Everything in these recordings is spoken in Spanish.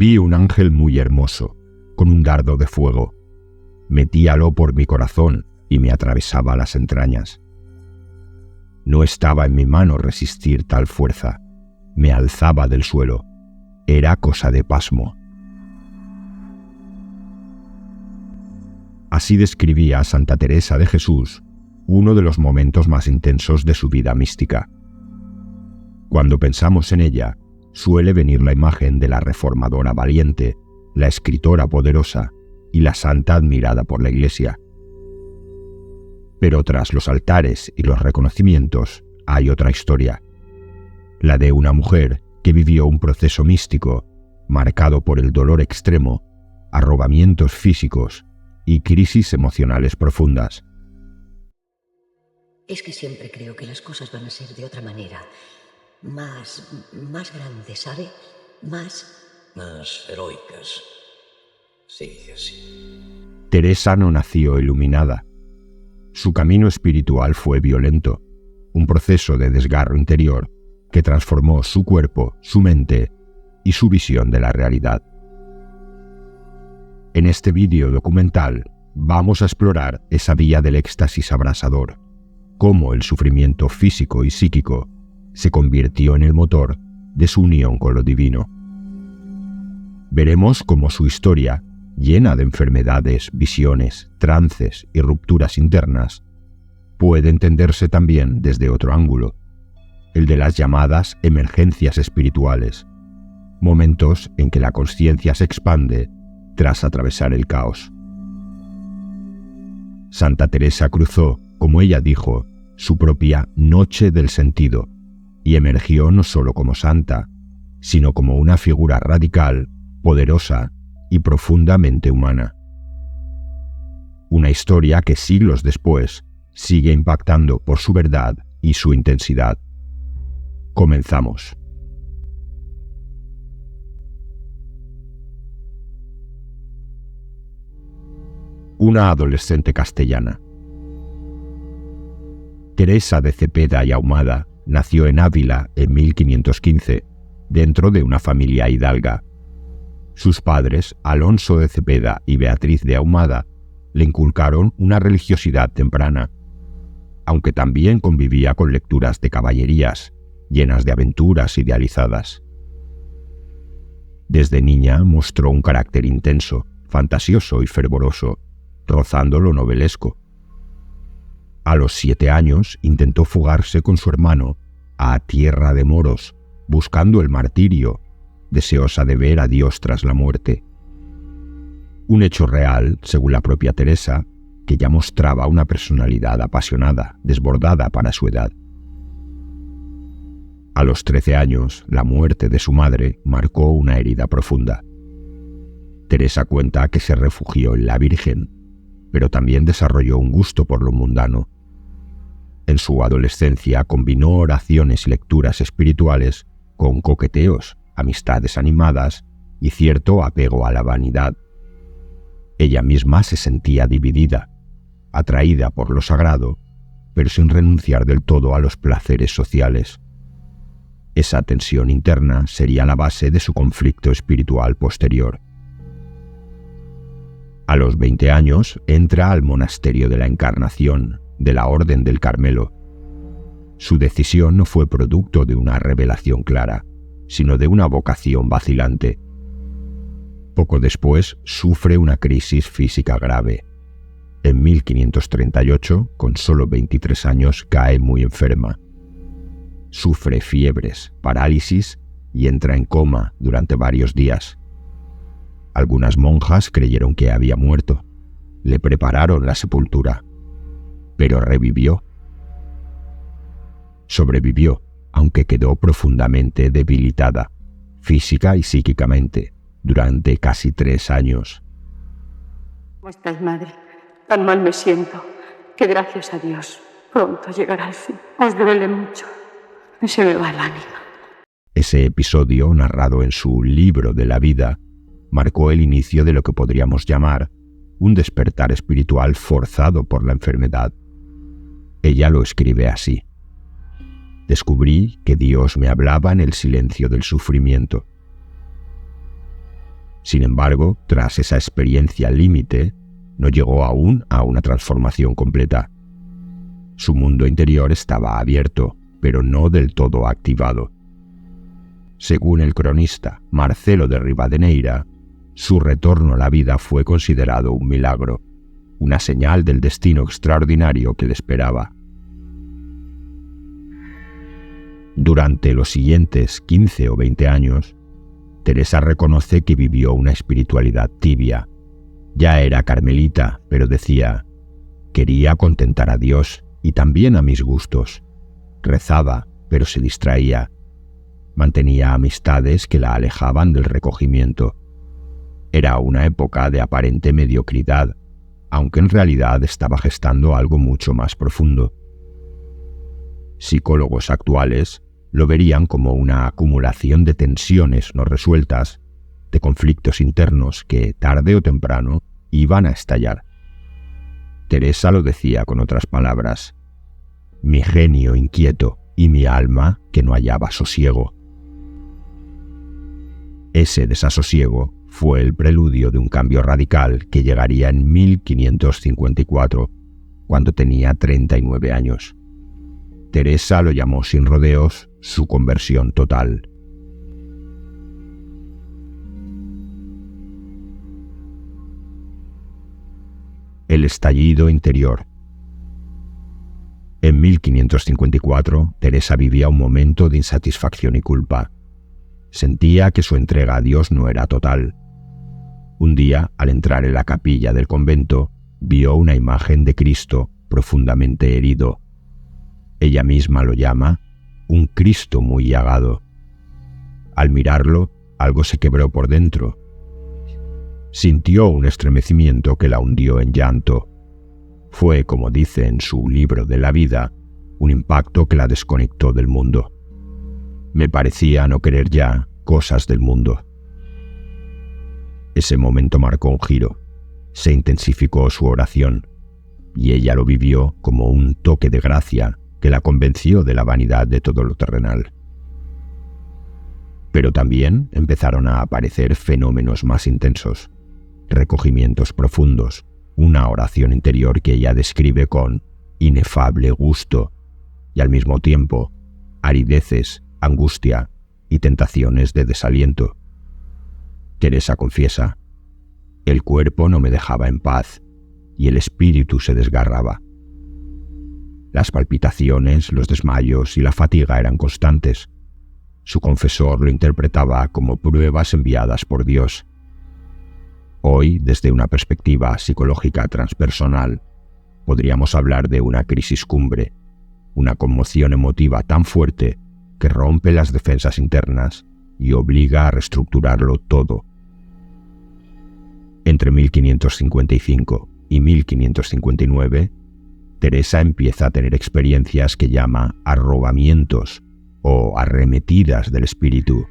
Vi un ángel muy hermoso, con un dardo de fuego. Metíalo por mi corazón y me atravesaba las entrañas. No estaba en mi mano resistir tal fuerza. Me alzaba del suelo. Era cosa de pasmo. Así describía a Santa Teresa de Jesús uno de los momentos más intensos de su vida mística. Cuando pensamos en ella, suele venir la imagen de la reformadora valiente, la escritora poderosa y la santa admirada por la Iglesia. Pero tras los altares y los reconocimientos hay otra historia, la de una mujer que vivió un proceso místico marcado por el dolor extremo, arrobamientos físicos y crisis emocionales profundas. Es que siempre creo que las cosas van a ser de otra manera, más grandes, ¿sabe? Más heroicas. Sí, así. Teresa no nació iluminada. Su camino espiritual fue violento, un proceso de desgarro interior que transformó su cuerpo, su mente y su visión de la realidad. En este vídeo documental vamos a explorar esa vía del éxtasis abrasador, cómo el sufrimiento físico y psíquico se convirtió en el motor de su unión con lo divino. Veremos cómo su historia, llena de enfermedades, visiones, trances y rupturas internas, puede entenderse también desde otro ángulo, el de las llamadas emergencias espirituales, momentos en que la consciencia se expande tras atravesar el caos. Santa Teresa cruzó, como ella dijo, su propia noche del sentido y emergió no solo como santa, sino como una figura radical, poderosa y profundamente humana. Una historia que siglos después sigue impactando por su verdad y su intensidad. Comenzamos. Una adolescente castellana. Teresa de Cepeda y Ahumada nació en Ávila en 1515, dentro de una familia hidalga. Sus padres, Alonso de Cepeda y Beatriz de Ahumada, le inculcaron una religiosidad temprana, aunque también convivía con lecturas de caballerías, llenas de aventuras idealizadas. Desde niña mostró un carácter intenso, fantasioso y fervoroso, rozando lo novelesco. A los 7 años intentó fugarse con su hermano a tierra de moros, buscando el martirio, deseosa de ver a Dios tras la muerte. Un hecho real, según la propia Teresa, que ya mostraba una personalidad apasionada, desbordada para su edad. A los 13 años, la muerte de su madre marcó una herida profunda. Teresa cuenta que se refugió en la Virgen, pero también desarrolló un gusto por lo mundano. En su adolescencia combinó oraciones y lecturas espirituales con coqueteos, amistades animadas y cierto apego a la vanidad. Ella misma se sentía dividida, atraída por lo sagrado, pero sin renunciar del todo a los placeres sociales. Esa tensión interna sería la base de su conflicto espiritual posterior. A los 20 años entra al monasterio de la Encarnación, de la Orden del Carmelo. Su decisión no fue producto de una revelación clara, sino de una vocación vacilante. Poco después sufre una crisis física grave. En 1538, con solo 23 años, cae muy enferma. Sufre fiebres, parálisis y entra en coma durante varios días. Algunas monjas creyeron que había muerto. Le prepararon la sepultura, pero revivió. Sobrevivió, aunque quedó profundamente debilitada, física y psíquicamente, durante casi 3 años. ¿Cómo estás, madre? Tan mal me siento, que gracias a Dios pronto llegará el fin. Os duele mucho y se me va el ánima. Ese episodio, narrado en su Libro de la Vida, marcó el inicio de lo que podríamos llamar un despertar espiritual forzado por la enfermedad. Ella lo escribe así: descubrí que Dios me hablaba en el silencio del sufrimiento. Sin embargo, tras esa experiencia límite, no llegó aún a una transformación completa. Su mundo interior estaba abierto, pero no del todo activado. Según el cronista Marcelo de Rivadeneira, su retorno a la vida fue considerado un milagro, una señal del destino extraordinario que le esperaba. Durante los siguientes 15 o 20 años, Teresa reconoce que vivió una espiritualidad tibia. Ya era carmelita, pero decía, quería contentar a Dios y también a mis gustos. Rezaba, pero se distraía. Mantenía amistades que la alejaban del recogimiento. Era una época de aparente mediocridad, aunque en realidad estaba gestando algo mucho más profundo. Psicólogos actuales lo verían como una acumulación de tensiones no resueltas, de conflictos internos que, tarde o temprano, iban a estallar. Teresa lo decía con otras palabras: mi genio inquieto y mi alma que no hallaba sosiego. Ese desasosiego fue el preludio de un cambio radical que llegaría en 1554, cuando tenía 39 años. Teresa lo llamó sin rodeos su conversión total. El estallido interior. En 1554, Teresa vivía un momento de insatisfacción y culpa. Sentía que su entrega a Dios no era total. Un día, al entrar en la capilla del convento, vio una imagen de Cristo profundamente herido. Ella misma lo llama un Cristo muy llagado. Al mirarlo, algo se quebró por dentro. Sintió un estremecimiento que la hundió en llanto. Fue, como dice en su libro de la vida, un impacto que la desconectó del mundo. Me parecía no querer ya cosas del mundo. Ese momento marcó un giro. Se intensificó su oración, y ella lo vivió como un toque de gracia que la convenció de la vanidad de todo lo terrenal. Pero también empezaron a aparecer fenómenos más intensos, recogimientos profundos, una oración interior que ella describe con inefable gusto, y al mismo tiempo arideces, angustia y tentaciones de desaliento. Teresa confiesa: el cuerpo no me dejaba en paz y el espíritu se desgarraba. Las palpitaciones, los desmayos y la fatiga eran constantes. Su confesor lo interpretaba como pruebas enviadas por Dios. Hoy, desde una perspectiva psicológica transpersonal, podríamos hablar de una crisis cumbre, una conmoción emotiva tan fuerte que rompe las defensas internas y obliga a reestructurarlo todo. Entre 1555 y 1559, Teresa empieza a tener experiencias que llama arrobamientos o arremetidas del espíritu.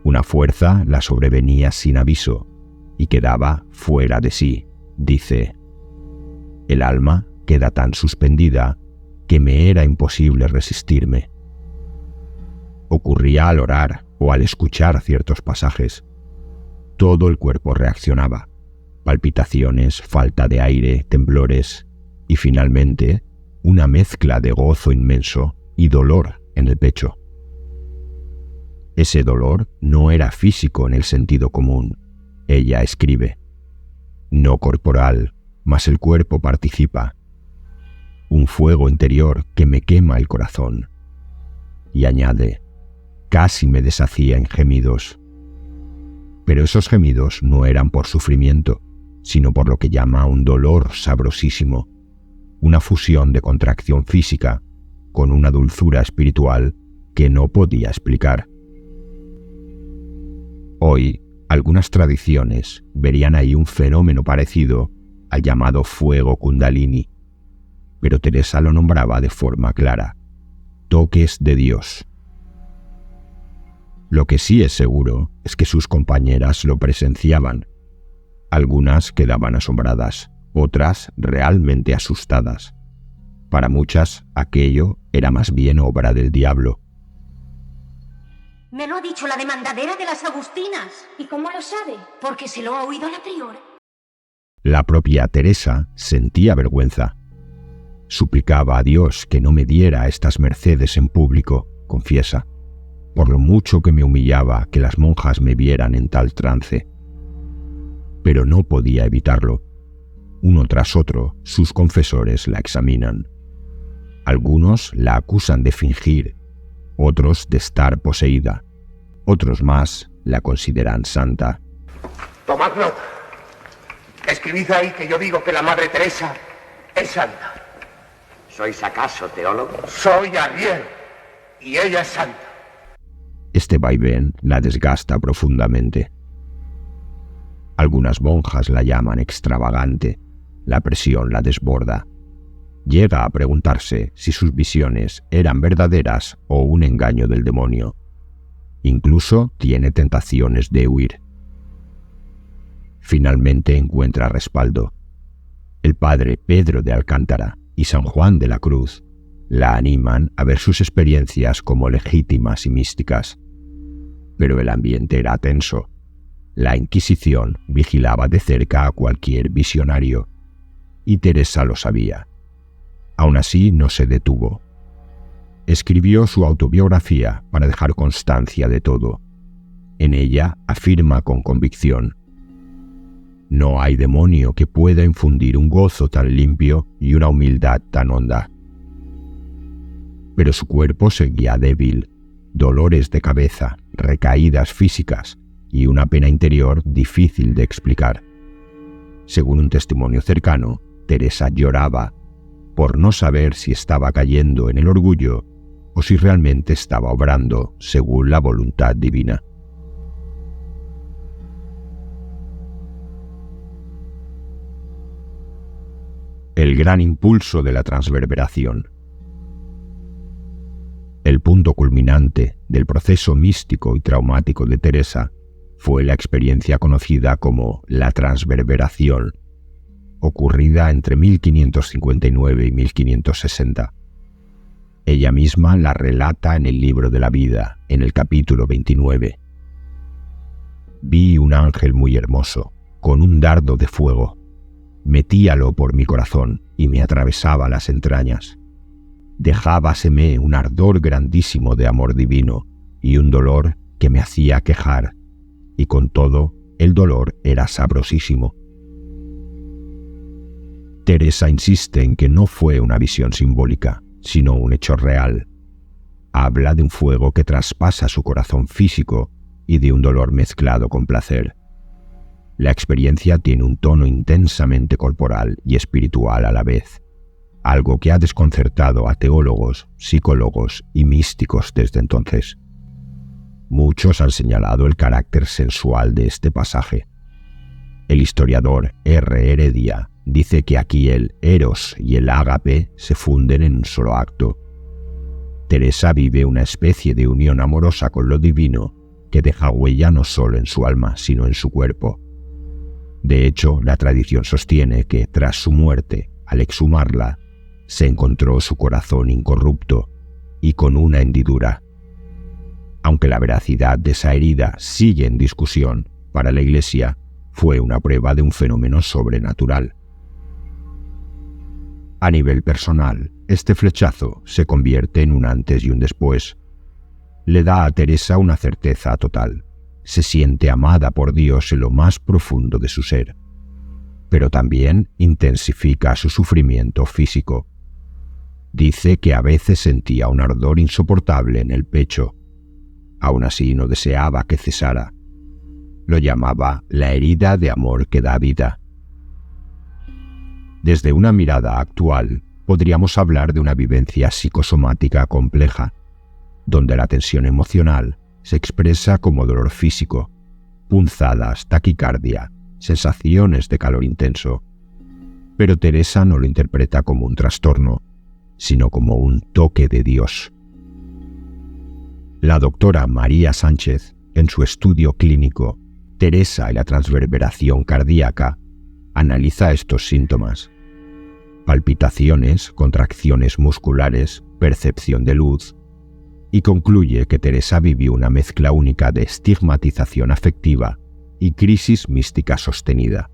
Una fuerza la sobrevenía sin aviso y quedaba fuera de sí, dice. El alma queda tan suspendida que me era imposible resistirme. Ocurría al orar o al escuchar ciertos pasajes. Todo el cuerpo reaccionaba: palpitaciones, falta de aire, temblores y finalmente una mezcla de gozo inmenso y dolor en el pecho. Ese dolor no era físico en el sentido común. Ella escribe: no corporal, mas el cuerpo participa. Un fuego interior que me quema el corazón. Y añade: casi me deshacía en gemidos. Pero esos gemidos no eran por sufrimiento, sino por lo que llama un dolor sabrosísimo, una fusión de contracción física con una dulzura espiritual que no podía explicar. Hoy, algunas tradiciones verían ahí un fenómeno parecido al llamado fuego Kundalini, pero Teresa lo nombraba de forma clara: toques de Dios. Lo que sí es seguro es que sus compañeras lo presenciaban. Algunas quedaban asombradas, otras realmente asustadas. Para muchas, aquello era más bien obra del diablo. Me lo ha dicho la demandadera de las Agustinas. ¿Y cómo lo sabe? Porque se lo ha oído la priora. La propia Teresa sentía vergüenza. Suplicaba a Dios que no me diera estas mercedes en público, confiesa, por lo mucho que me humillaba que las monjas me vieran en tal trance. Pero no podía evitarlo. Uno tras otro, sus confesores la examinan. Algunos la acusan de fingir, otros de estar poseída, otros más la consideran santa. Tomad nota. Escribid ahí que yo digo que la Madre Teresa es santa. ¿Sois acaso teólogo? Soy arriero y ella es santa. Este vaivén la desgasta profundamente. Algunas monjas la llaman extravagante, la presión la desborda. Llega a preguntarse si sus visiones eran verdaderas o un engaño del demonio. Incluso tiene tentaciones de huir. Finalmente encuentra respaldo. El padre Pedro de Alcántara y San Juan de la Cruz la animan a ver sus experiencias como legítimas y místicas. Pero el ambiente era tenso. La Inquisición vigilaba de cerca a cualquier visionario, y Teresa lo sabía. Aún así no se detuvo. Escribió su autobiografía para dejar constancia de todo. En ella afirma con convicción: no hay demonio que pueda infundir un gozo tan limpio y una humildad tan honda. Pero su cuerpo seguía débil, dolores de cabeza, recaídas físicas y una pena interior difícil de explicar. Según un testimonio cercano, Teresa lloraba por no saber si estaba cayendo en el orgullo o si realmente estaba obrando según la voluntad divina. El gran impulso de la transverberación. El punto culminante del proceso místico y traumático de Teresa fue la experiencia conocida como la transverberación, ocurrida entre 1559 y 1560. Ella misma la relata en el libro de la vida, en el capítulo 29. Vi un ángel muy hermoso, con un dardo de fuego. Metíalo por mi corazón y me atravesaba las entrañas. Dejábaseme un ardor grandísimo de amor divino y un dolor que me hacía quejar, y con todo el dolor era sabrosísimo. Teresa insiste en que no fue una visión simbólica, sino un hecho real. Habla de un fuego que traspasa su corazón físico y de un dolor mezclado con placer. La experiencia tiene un tono intensamente corporal y espiritual a la vez, algo que ha desconcertado a teólogos, psicólogos y místicos desde entonces. Muchos han señalado el carácter sensual de este pasaje. El historiador R. Heredia dice que aquí el eros y el ágape se funden en un solo acto. Teresa vive una especie de unión amorosa con lo divino que deja huella no solo en su alma, sino en su cuerpo. De hecho, la tradición sostiene que tras su muerte, al exhumarla, se encontró su corazón incorrupto y con una hendidura. Aunque la veracidad de esa herida sigue en discusión, para la Iglesia fue una prueba de un fenómeno sobrenatural. A nivel personal, este flechazo se convierte en un antes y un después. Le da a Teresa una certeza total. Se siente amada por Dios en lo más profundo de su ser, pero también intensifica su sufrimiento físico. Dice que a veces sentía un ardor insoportable en el pecho. Aún así no deseaba que cesara. Lo llamaba la herida de amor que da vida. Desde una mirada actual, podríamos hablar de una vivencia psicosomática compleja, donde la tensión emocional se expresa como dolor físico, punzadas, taquicardia, sensaciones de calor intenso. Pero Teresa no lo interpreta como un trastorno, sino como un toque de Dios. La doctora María Sánchez, en su estudio clínico Teresa y la transverberación cardíaca, analiza estos síntomas: palpitaciones, contracciones musculares, percepción de luz, y concluye que Teresa vivió una mezcla única de estigmatización afectiva y crisis mística sostenida,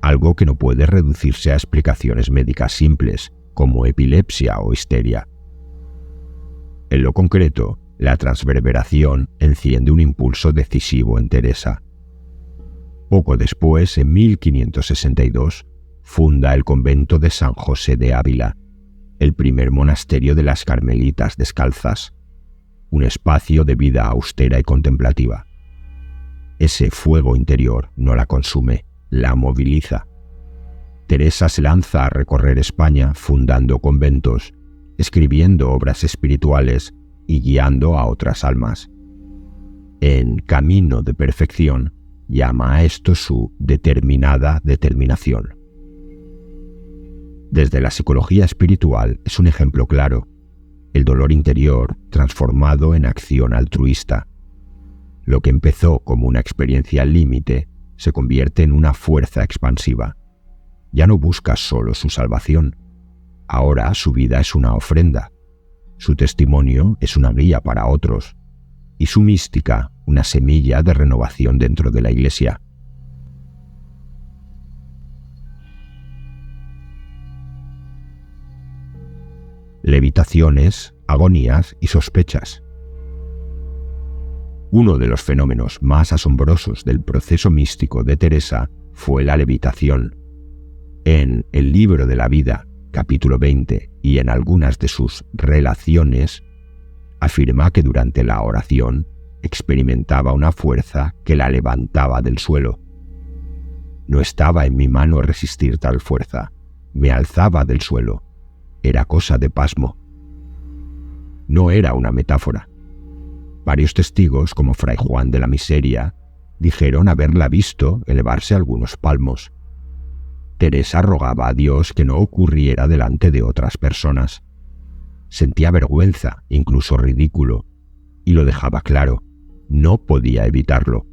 algo que no puede reducirse a explicaciones médicas simples, como epilepsia o histeria. En lo concreto, la transverberación enciende un impulso decisivo en Teresa. Poco después, en 1562, funda el convento de San José de Ávila, el primer monasterio de las Carmelitas Descalzas, un espacio de vida austera y contemplativa. Ese fuego interior no la consume, la moviliza. Teresa se lanza a recorrer España fundando conventos, escribiendo obras espirituales y guiando a otras almas. En Camino de Perfección llama a esto su determinada determinación. Desde la psicología espiritual es un ejemplo claro, el dolor interior transformado en acción altruista. Lo que empezó como una experiencia límite se convierte en una fuerza expansiva. Ya no busca solo su salvación. Ahora su vida es una ofrenda. Su testimonio es una guía para otros. Y su mística, una semilla de renovación dentro de la Iglesia. Levitaciones, agonías y sospechas. Uno de los fenómenos más asombrosos del proceso místico de Teresa fue la levitación. En El libro de la vida, capítulo 20, y en algunas de sus relaciones, afirma que durante la oración experimentaba una fuerza que la levantaba del suelo. No estaba en mi mano resistir tal fuerza, me alzaba del suelo. Era cosa de pasmo. No era una metáfora. Varios testigos, como Fray Juan de la Miseria, dijeron haberla visto elevarse algunos palmos. Teresa rogaba a Dios que no ocurriera delante de otras personas. Sentía vergüenza, incluso ridículo, y lo dejaba claro, no podía evitarlo.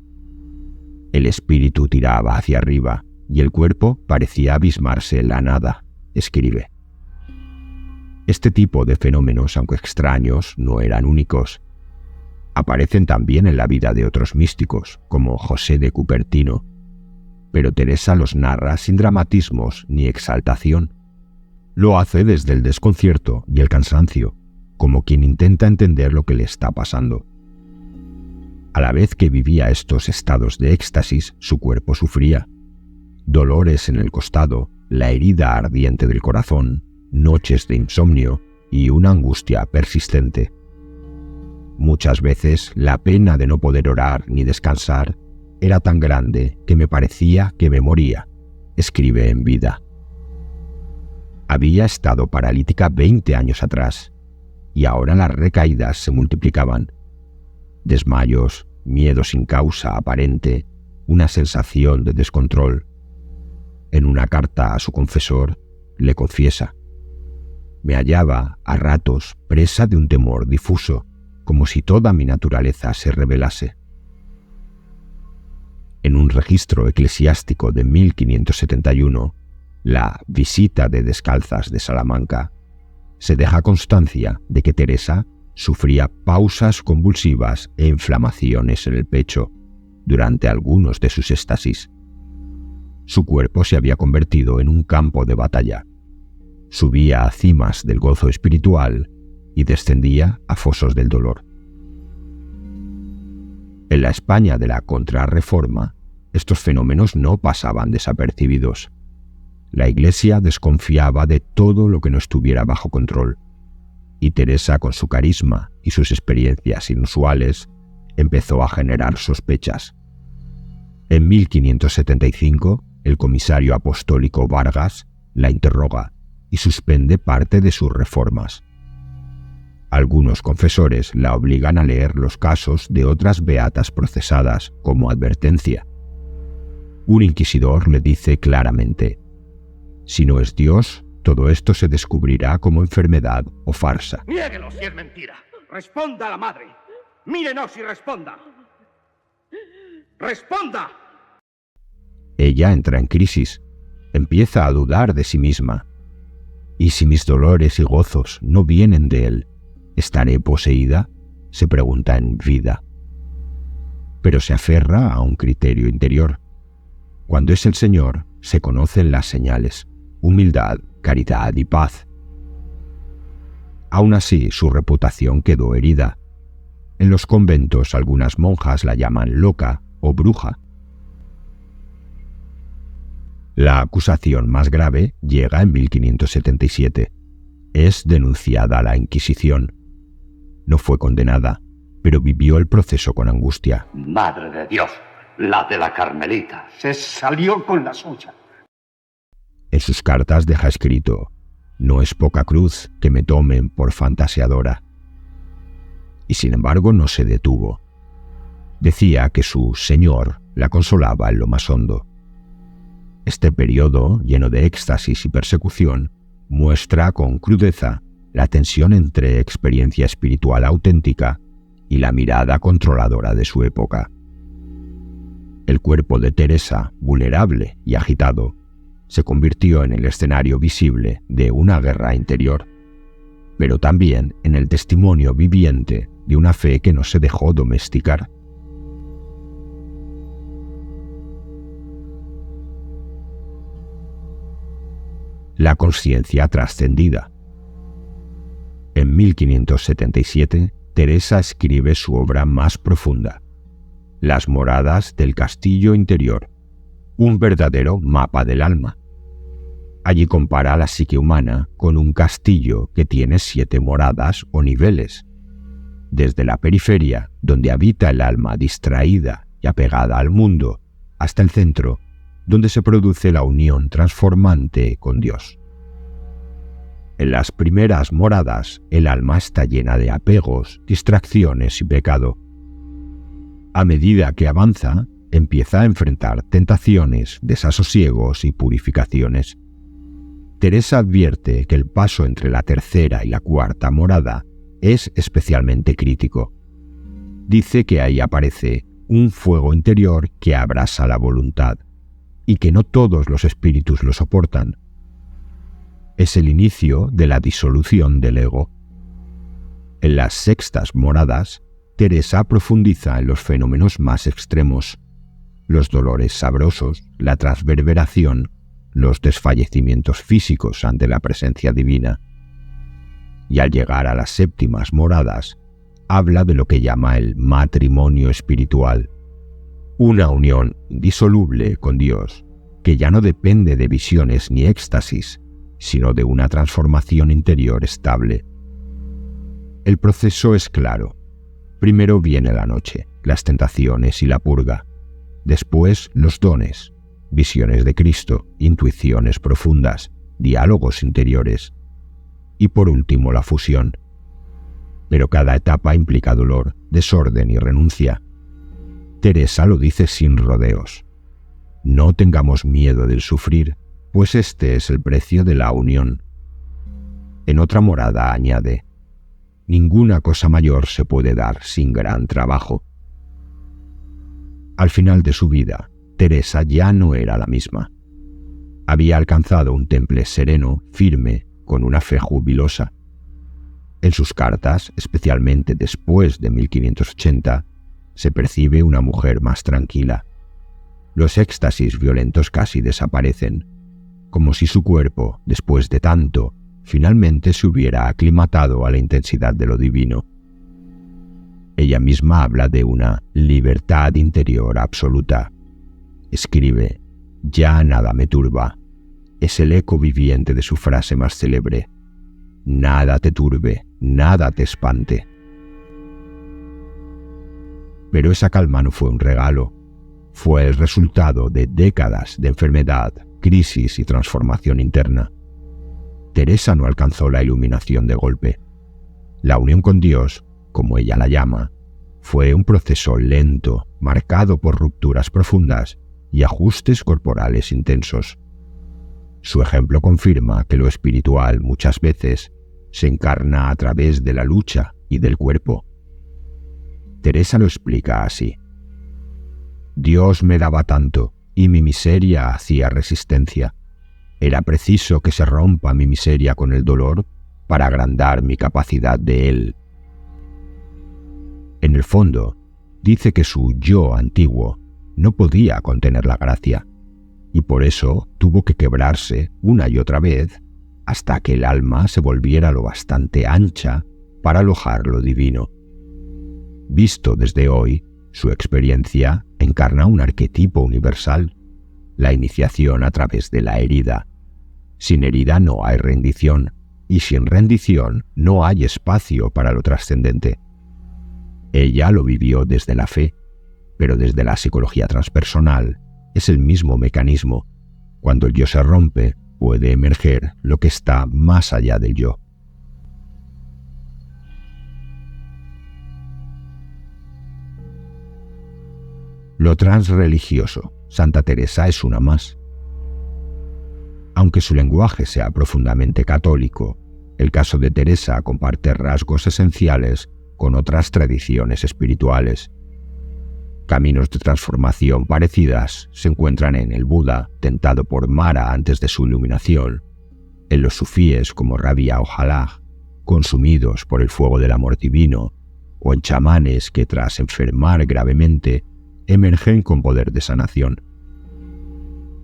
El espíritu tiraba hacia arriba y el cuerpo parecía abismarse en la nada, escribe. Este tipo de fenómenos, aunque extraños, no eran únicos. Aparecen también en la vida de otros místicos, como José de Cupertino, pero Teresa los narra sin dramatismos ni exaltación. Lo hace desde el desconcierto y el cansancio, como quien intenta entender lo que le está pasando. A la vez que vivía estos estados de éxtasis, su cuerpo sufría. Dolores en el costado, la herida ardiente del corazón, noches de insomnio y una angustia persistente. Muchas veces la pena de no poder orar ni descansar era tan grande que me parecía que me moría, escribe en vida. Había estado paralítica 20 años atrás y ahora las recaídas se multiplicaban. Desmayos, miedo sin causa aparente, una sensación de descontrol. En una carta a su confesor le confiesa: me hallaba, a ratos, presa de un temor difuso, como si toda mi naturaleza se rebelase. En un registro eclesiástico de 1571, la Visita de Descalzas de Salamanca, se deja constancia de que Teresa sufría pausas convulsivas e inflamaciones en el pecho durante algunos de sus éxtasis. Su cuerpo se había convertido en un campo de batalla. Subía a cimas del gozo espiritual y descendía a fosos del dolor. En la España de la Contrarreforma, estos fenómenos no pasaban desapercibidos. La Iglesia desconfiaba de todo lo que no estuviera bajo control, y Teresa, con su carisma y sus experiencias inusuales, empezó a generar sospechas. En 1575, el comisario apostólico Vargas la interroga y suspende parte de sus reformas. Algunos confesores la obligan a leer los casos de otras beatas procesadas como advertencia. Un inquisidor le dice claramente: si no es Dios, todo esto se descubrirá como enfermedad o farsa. Niéguelo si es mentira. Responda a la madre. Mírenos y responda. ¡Responda! Ella entra en crisis. Empieza a dudar de sí misma. ¿Y si mis dolores y gozos no vienen de él? ¿Estaré poseída?, se pregunta en Vida. Pero se aferra a un criterio interior. Cuando es el Señor, se conocen las señales: humildad, caridad y paz. Aún así, su reputación quedó herida. En los conventos algunas monjas la llaman loca o bruja. La acusación más grave llega en 1577. Es denunciada a la Inquisición. No fue condenada, pero vivió el proceso con angustia. Madre de Dios, la de la Carmelita. Se salió con la suya. En sus cartas deja escrito: «No es poca cruz que me tomen por fantaseadora». Y sin embargo no se detuvo. Decía que su Señor la consolaba en lo más hondo. Este periodo, lleno de éxtasis y persecución, muestra con crudeza la tensión entre experiencia espiritual auténtica y la mirada controladora de su época. El cuerpo de Teresa, vulnerable y agitado, se convirtió en el escenario visible de una guerra interior, pero también en el testimonio viviente de una fe que no se dejó domesticar. La conciencia trascendida. En 1577, Teresa escribe su obra más profunda, Las moradas del castillo interior, un verdadero mapa del alma. Allí compara la psique humana con un castillo que tiene 7 moradas o niveles, desde la periferia, donde habita el alma distraída y apegada al mundo, hasta el centro, donde se produce la unión transformante con Dios. En las primeras moradas, el alma está llena de apegos, distracciones y pecado. A medida que avanza, empieza a enfrentar tentaciones, desasosiegos y purificaciones. Teresa advierte que el paso entre la tercera y la cuarta morada es especialmente crítico. Dice que ahí aparece un fuego interior que abrasa la voluntad y que no todos los espíritus lo soportan. Es el inicio de la disolución del ego. En las sextas moradas, Teresa profundiza en los fenómenos más extremos: los dolores sabrosos, la transverberación, los desfallecimientos físicos ante la presencia divina. Y al llegar a las séptimas moradas, habla de lo que llama el matrimonio espiritual, una unión indisoluble con Dios, que ya no depende de visiones ni éxtasis, sino de una transformación interior estable. El proceso es claro. Primero viene la noche, las tentaciones y la purga. Después los dones, visiones de Cristo, intuiciones profundas, diálogos interiores. Y por último la fusión. Pero cada etapa implica dolor, desorden y renuncia. Teresa lo dice sin rodeos. No tengamos miedo del sufrir, pues este es el precio de la unión. En otra morada añade: ninguna cosa mayor se puede dar sin gran trabajo. Al final de su vida, Teresa ya no era la misma. Había alcanzado un temple sereno, firme, con una fe jubilosa. En sus cartas, especialmente después de 1580, se percibe una mujer más tranquila. Los éxtasis violentos casi desaparecen, como si su cuerpo, después de tanto, finalmente se hubiera aclimatado a la intensidad de lo divino. Ella misma habla de una libertad interior absoluta. Escribe: «Ya nada me turba». Es el eco viviente de su frase más célebre: «Nada te turbe, nada te espante». Pero esa calma no fue un regalo. Fue el resultado de décadas de enfermedad, crisis y transformación interna. Teresa no alcanzó la iluminación de golpe. La unión con Dios, como ella la llama, fue un proceso lento, marcado por rupturas profundas y ajustes corporales intensos. Su ejemplo confirma que lo espiritual muchas veces se encarna a través de la lucha y del cuerpo. Teresa lo explica así: «Dios me daba tanto y mi miseria hacía resistencia. Era preciso que se rompa mi miseria con el dolor para agrandar mi capacidad de Él En el fondo, dice que su yo antiguo no podía contener la gracia, y por eso tuvo que quebrarse una y otra vez hasta que el alma se volviera lo bastante ancha para alojar lo divino. Visto desde hoy, su experiencia encarna un arquetipo universal, la iniciación a través de la herida. Sin herida no hay rendición, y sin rendición no hay espacio para lo trascendente. Ella lo vivió desde la fe, pero desde la psicología transpersonal es el mismo mecanismo. Cuando el yo se rompe, puede emerger lo que está más allá del yo. Lo transreligioso. Santa Teresa es una más. Aunque su lenguaje sea profundamente católico, el caso de Teresa comparte rasgos esenciales con otras tradiciones espirituales. Caminos de transformación parecidas se encuentran en el Buda, tentado por Mara antes de su iluminación, en los sufíes como Rabia o Jalaj, consumidos por el fuego del amor divino, o en chamanes que tras enfermar gravemente emergen con poder de sanación.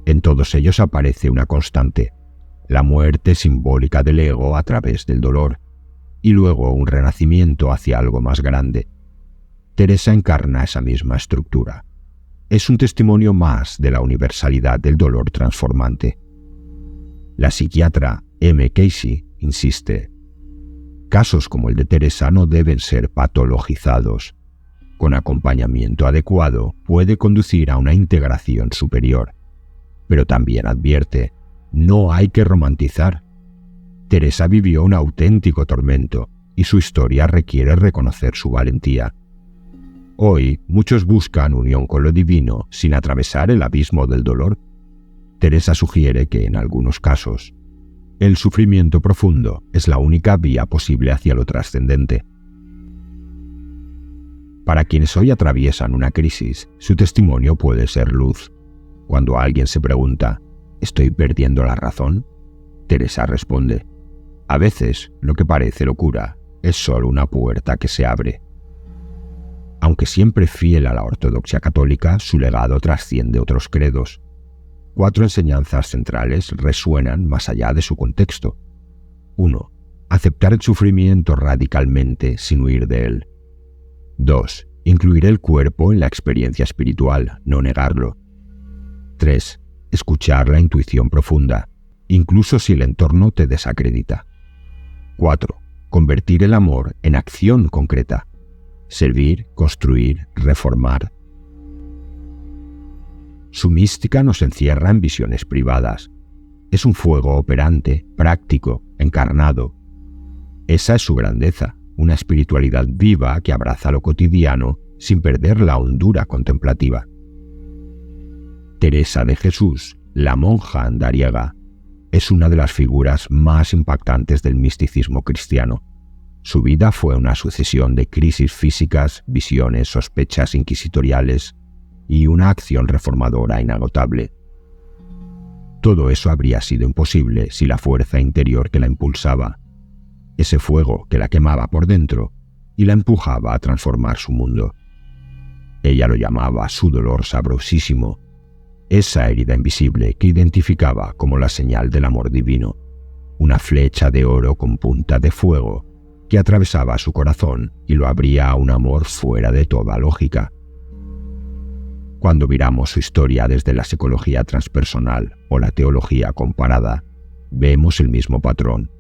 En todos ellos aparece una constante, la muerte simbólica del ego a través del dolor, y luego un renacimiento hacia algo más grande. Teresa encarna esa misma estructura. Es un testimonio más de la universalidad del dolor transformante. La psiquiatra M. Casey insiste: casos como el de Teresa no deben ser patologizados. Con acompañamiento adecuado puede conducir a una integración superior. Pero también advierte: no hay que romantizar. Teresa vivió un auténtico tormento y su historia requiere reconocer su valentía. Hoy muchos buscan unión con lo divino sin atravesar el abismo del dolor. Teresa sugiere que en algunos casos el sufrimiento profundo es la única vía posible hacia lo trascendente. Para quienes hoy atraviesan una crisis, su testimonio puede ser luz. Cuando alguien se pregunta: ¿estoy perdiendo la razón?, Teresa responde: a veces lo que parece locura es solo una puerta que se abre. Aunque siempre fiel a la ortodoxia católica, su legado trasciende otros credos. 4 enseñanzas centrales resuenan más allá de su contexto. 1. Aceptar el sufrimiento radicalmente sin huir de él. 2. Incluir el cuerpo en la experiencia espiritual, no negarlo. 3. Escuchar la intuición profunda, incluso si el entorno te desacredita. 4. Convertir el amor en acción concreta. Servir, construir, reformar. Su mística nos encierra en visiones privadas. Es un fuego operante, práctico, encarnado. Esa es su grandeza, una espiritualidad viva que abraza lo cotidiano sin perder la hondura contemplativa. Teresa de Jesús, la monja andariega, es una de las figuras más impactantes del misticismo cristiano. Su vida fue una sucesión de crisis físicas, visiones, sospechas inquisitoriales y una acción reformadora inagotable. Todo eso habría sido imposible si la fuerza interior que la impulsaba, ese fuego que la quemaba por dentro y la empujaba a transformar su mundo. Ella lo llamaba su dolor sabrosísimo, esa herida invisible que identificaba como la señal del amor divino, una flecha de oro con punta de fuego que atravesaba su corazón y lo abría a un amor fuera de toda lógica. Cuando miramos su historia desde la psicología transpersonal o la teología comparada, vemos el mismo patrón: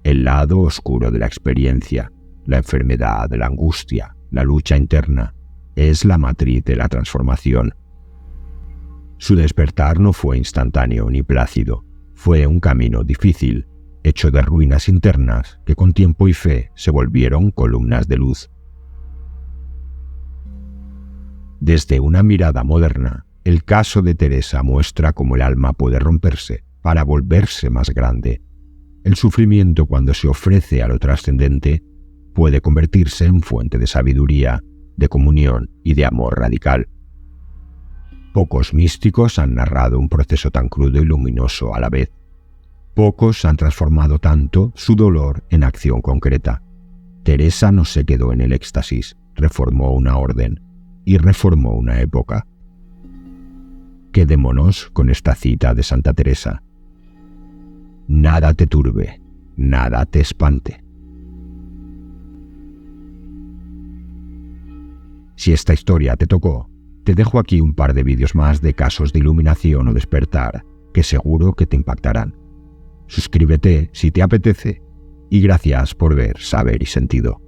el lado oscuro de la experiencia, la enfermedad, la angustia, la lucha interna, es la matriz de la transformación. Su despertar no fue instantáneo ni plácido, fue un camino difícil, hecho de ruinas internas que con tiempo y fe se volvieron columnas de luz. Desde una mirada moderna, el caso de Teresa muestra cómo el alma puede romperse para volverse más grande. El sufrimiento, cuando se ofrece a lo trascendente, puede convertirse en fuente de sabiduría, de comunión y de amor radical. Pocos místicos han narrado un proceso tan crudo y luminoso a la vez. Pocos han transformado tanto su dolor en acción concreta. Teresa no se quedó en el éxtasis, reformó una orden y reformó una época. Quedémonos con esta cita de Santa Teresa: nada te turbe, nada te espante. Si esta historia te tocó, te dejo aquí un par de vídeos más de casos de iluminación o despertar que seguro que te impactarán. Suscríbete si te apetece y gracias por ver Saber y Sentido.